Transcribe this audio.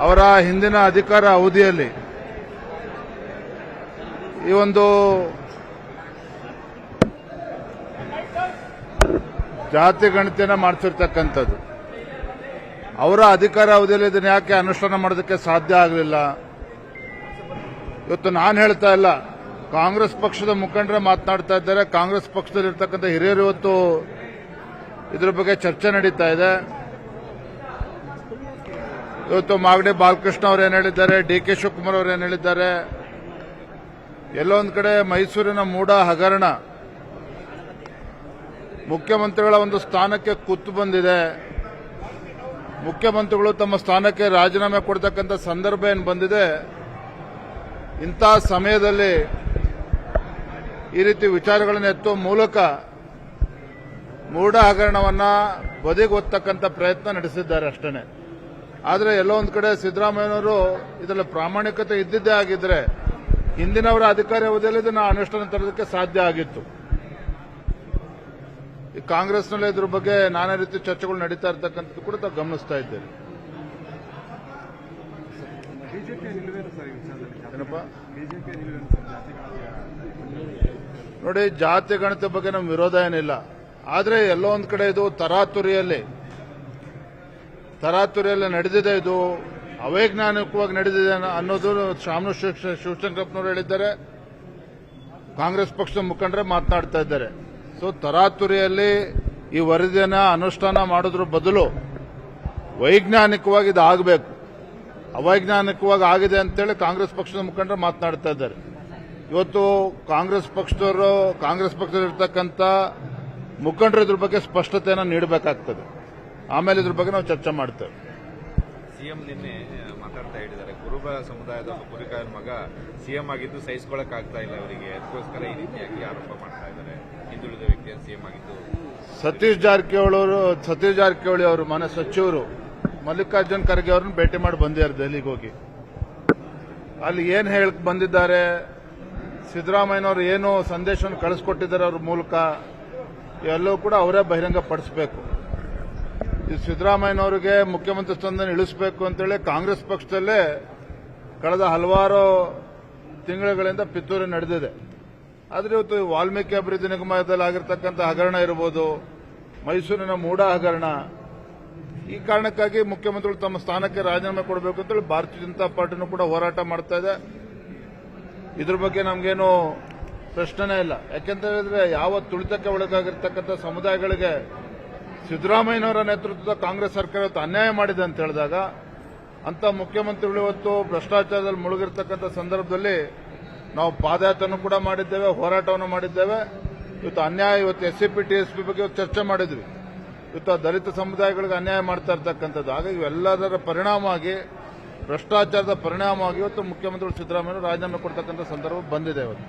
ಅವರ ಹಿಂದಿನ ಅಧಿಕಾರ ಅವಧಿಯಲ್ಲಿ ಈ ಒಂದು ಜಾತಿ ಗಣತಿಯನ್ನ ಮಾಡಿಸಿರ್ತಕ್ಕಂಥದ್ದು ಅವರ ಅಧಿಕಾರ ಅವಧಿಯಲ್ಲಿ ಇದನ್ನು ಯಾಕೆ ಅನುಷ್ಠಾನ ಮಾಡೋದಕ್ಕೆ ಸಾಧ್ಯ ಆಗಲಿಲ್ಲ? ಇವತ್ತು ನಾನು ಹೇಳ್ತಾ ಇಲ್ಲ, ಕಾಂಗ್ರೆಸ್ ಪಕ್ಷದ ಮುಖಂಡರೇ ಮಾತನಾಡ್ತಾ ಇದ್ದಾರೆ. ಕಾಂಗ್ರೆಸ್ ಪಕ್ಷದಲ್ಲಿರ್ತಕ್ಕಂಥ ಹಿರಿಯರು ಇವತ್ತು ಇದ್ರ ಬಗ್ಗೆ ಚರ್ಚೆ ನಡೀತಾ ಇದೆ. ಇವತ್ತು ಮಾಗಡಿ ಬಾಲಕೃಷ್ಣ ಅವರು ಏನು ಹೇಳಿದ್ದಾರೆ, ಡಿ.ಕೆ. ಶಿವಕುಮಾರ್ ಅವರು ಏನು ಹೇಳಿದ್ದಾರೆ, ಎಲ್ಲೊಂದು ಕಡೆ ಮೈಸೂರಿನ ಮೂಡ ಹಗರಣ ಮುಖ್ಯಮಂತ್ರಿಗಳ ಒಂದು ಸ್ಥಾನಕ್ಕೆ ಕುತ್ತು ಬಂದಿದೆ. ಮುಖ್ಯಮಂತ್ರಿಗಳು ತಮ್ಮ ಸ್ಥಾನಕ್ಕೆ ರಾಜೀನಾಮೆ ಕೊಡ್ತಕ್ಕಂಥ ಸಂದರ್ಭ ಏನು ಬಂದಿದೆ. ಇಂಥ ಸಮಯದಲ್ಲಿ ಈ ರೀತಿ ವಿಚಾರಗಳನ್ನು ಎತ್ತುವ ಮೂಲಕ ಮೂಡ ಹಗರಣವನ್ನ ಬದಿಗೊತ್ತಕ್ಕಂಥ ಪ್ರಯತ್ನ ನಡೆಸಿದ್ದಾರೆ ಅಷ್ಟೇ. ಆದರೆ ಎಲ್ಲೋ ಒಂದು ಕಡೆ ಸಿದ್ದರಾಮಯ್ಯನವರು ಇದರಲ್ಲಿ ಪ್ರಾಮಾಣಿಕತೆ ಇದ್ದಿದ್ದೇ ಆಗಿದ್ರೆ ಹಿಂದಿನವರ ಅಧಿಕಾರಿ ಅವಧಿಯಲ್ಲಿ ಇದನ್ನು ಅನುಷ್ಠಾನ ತರೋದಕ್ಕೆ ಸಾಧ್ಯ ಆಗಿತ್ತು. ಈ ಕಾಂಗ್ರೆಸ್ನಲ್ಲಿ ಇದ್ರ ಬಗ್ಗೆ ನಾನಾ ರೀತಿ ಚರ್ಚೆಗಳು ನಡೀತಾ ಇರ್ತಕ್ಕಂಥದ್ದು ಕೂಡ ತಾವು ಗಮನಿಸ್ತಾ ಇದ್ದೇವೆ. ಏನಪ್ಪ ನೋಡಿ, ಜಾತಿ ಗಣತಿ ಬಗ್ಗೆ ನಮ್ಮ ವಿರೋಧ ಏನಿಲ್ಲ. ಆದರೆ ಎಲ್ಲೋ ಒಂದು ಕಡೆ ಇದು ತರಾತುರಿಯಲ್ಲಿ ನಡೆದಿದೆ, ಇದು ಅವೈಜ್ಞಾನಿಕವಾಗಿ ನಡೆದಿದೆ ಅನ್ನೋದು ಶಾಮನು ಶಿವಶಂಕರಪ್ಪನವರು ಹೇಳಿದ್ದಾರೆ. ಕಾಂಗ್ರೆಸ್ ಪಕ್ಷದ ಮುಖಂಡರೇ ಮಾತನಾಡ್ತಾ ಇದ್ದಾರೆ. ಸೊ ತರಾತುರಿಯಲ್ಲಿ ಈ ವರದಿಯನ್ನು ಅನುಷ್ಠಾನ ಮಾಡೋದ್ರ ಬದಲು ವೈಜ್ಞಾನಿಕವಾಗಿ ಇದು ಆಗಬೇಕು. ಅವೈಜ್ಞಾನಿಕವಾಗಿ ಆಗಿದೆ ಅಂತೇಳಿ ಕಾಂಗ್ರೆಸ್ ಪಕ್ಷದ ಮುಖಂಡರು ಮಾತನಾಡ್ತಾ ಇದ್ದಾರೆ. ಇವತ್ತು ಕಾಂಗ್ರೆಸ್ ಪಕ್ಷದಲ್ಲಿರ್ತಕ್ಕಂಥ ಮುಖಂಡರು ಇದ್ರ ಬಗ್ಗೆ ಸ್ಪಷ್ಟತೆಯನ್ನು ನೀಡಬೇಕಾಗ್ತದೆ. ಆಮೇಲೆ ಇದ್ರ ಬಗ್ಗೆ ನಾವು ಚರ್ಚೆ ಮಾಡ್ತೇವೆ. ಸಿಎಂ ನಿನ್ನೆ ಮಾತಾಡ್ತಾ ಹೇಳಿದ್ದಾರೆ, ಕುರುಬ ಸಮುದಾಯದ ಕುರಿಕಾಯನ ಮಗ ಸಿಎಂ ಆಗಿದ್ದು ಸಹಿಸಿಕೊಳ್ಳಕ್ಕಾಗ್ತಾ ಇಲ್ಲ ಅವರಿಗೆ, ಅದಕ್ಕೋಸ್ಕರ ಈ ರೀತಿಯಾಗಿ ಆರೋಪ ಮಾಡ್ತಾ ಇದ್ದಾರೆ. ಹಿಂದುಳಿದ ವ್ಯಕ್ತಿಯನ್ನು ಸಿಎಂ ಆಗಿದ್ದು ಸತೀಶ್ ಜಾರಕಿಹೊಳಿ ಅವರು ಮನೆ ಸಚಿವರು ಮಲ್ಲಿಕಾರ್ಜುನ್ ಖರ್ಗೆ ಅವರನ್ನು ಭೇಟಿ ಮಾಡಿ ಬಂದಿದ್ದಾರೆ ದೆಹಲಿಗೆ ಹೋಗಿ. ಅಲ್ಲಿ ಏನು ಹೇಳಕ್ ಬಂದಿದ್ದಾರೆ, ಸಿದ್ದರಾಮಯ್ಯನವರು ಏನು ಸಂದೇಶವನ್ನು ಕಳಿಸ್ಕೊಟ್ಟಿದ್ದಾರೆ ಅವ್ರ ಮೂಲಕ, ಎಲ್ಲವೂ ಕೂಡ ಅವರೇ ಬಹಿರಂಗ ಪಡಿಸಬೇಕು. ಈ ಸಿದ್ದರಾಮಯ್ಯನವರಿಗೆ ಮುಖ್ಯಮಂತ್ರಿ ಸ್ಥಾನದಲ್ಲಿ ಇಳಿಸಬೇಕು ಅಂತೇಳಿ ಕಾಂಗ್ರೆಸ್ ಪಕ್ಷದಲ್ಲೇ ಕಳೆದ ಹಲವಾರು ತಿಂಗಳುಗಳಿಂದ ಪಿತೂರಿ ನಡೆದಿದೆ. ಆದರೆ ಇವತ್ತು ವಾಲ್ಮೀಕಿ ಅಭಿವೃದ್ಧಿ ನಿಗಮದಲ್ಲಿ ಆಗಿರ್ತಕ್ಕಂಥ ಹಗರಣ ಇರಬಹುದು, ಮೈಸೂರಿನ ಮೂಡ ಹಗರಣ, ಈ ಕಾರಣಕ್ಕಾಗಿ ಮುಖ್ಯಮಂತ್ರಿಗಳು ತಮ್ಮ ಸ್ಥಾನಕ್ಕೆ ರಾಜೀನಾಮೆ ಕೊಡಬೇಕು ಅಂತೇಳಿ ಭಾರತೀಯ ಜನತಾ ಪಾರ್ಟಿನೂ ಕೂಡ ಹೋರಾಟ ಮಾಡ್ತಾ ಇದೆ. ಇದ್ರ ಬಗ್ಗೆ ನಮಗೇನು ಪ್ರಶ್ನೆನೇ ಇಲ್ಲ. ಯಾಕೆಂತ ಹೇಳಿದ್ರೆ ಯಾವ ತುಳಿತಕ್ಕೆ ಒಳಗಾಗಿರ್ತಕ್ಕಂಥ ಸಮುದಾಯಗಳಿಗೆ ಸಿದ್ದರಾಮಯ್ಯನವರ ನೇತೃತ್ವದ ಕಾಂಗ್ರೆಸ್ ಸರ್ಕಾರ ಇವತ್ತು ಅನ್ಯಾಯ ಮಾಡಿದೆ ಅಂತ ಹೇಳಿದಾಗ ಅಂತ ಮುಖ್ಯಮಂತ್ರಿಗಳು ಇವತ್ತು ಭ್ರಷ್ಟಾಚಾರದಲ್ಲಿ ಮುಳುಗಿರ್ತಕ್ಕಂಥ ಸಂದರ್ಭದಲ್ಲಿ ನಾವು ಪಾದಯಾತ್ರೆಯನ್ನು ಕೂಡ ಮಾಡಿದ್ದೇವೆ, ಹೋರಾಟವನ್ನು ಮಾಡಿದ್ದೇವೆ. ಇವತ್ತು SCP TSP ಬಗ್ಗೆ ಚರ್ಚೆ ಮಾಡಿದ್ವಿ. ಇವತ್ತು ದಲಿತ ಸಮುದಾಯಗಳಿಗೆ ಅನ್ಯಾಯ ಮಾಡ್ತಾ ಇರ್ತಕ್ಕಂಥದ್ದು. ಹಾಗಾಗಿ ಇವೆಲ್ಲದರ ಪರಿಣಾಮವಾಗಿ, ಭ್ರಷ್ಟಾಚಾರದ ಪರಿಣಾಮವಾಗಿ ಇವತ್ತು ಮುಖ್ಯಮಂತ್ರಿಗಳು ಸಿದ್ದರಾಮಯ್ಯ ರಾಜೀನಾಮೆ ಕೊಡ್ತಕ್ಕಂಥ ಸಂದರ್ಭ ಬಂದಿದೆ ಇವತ್ತು.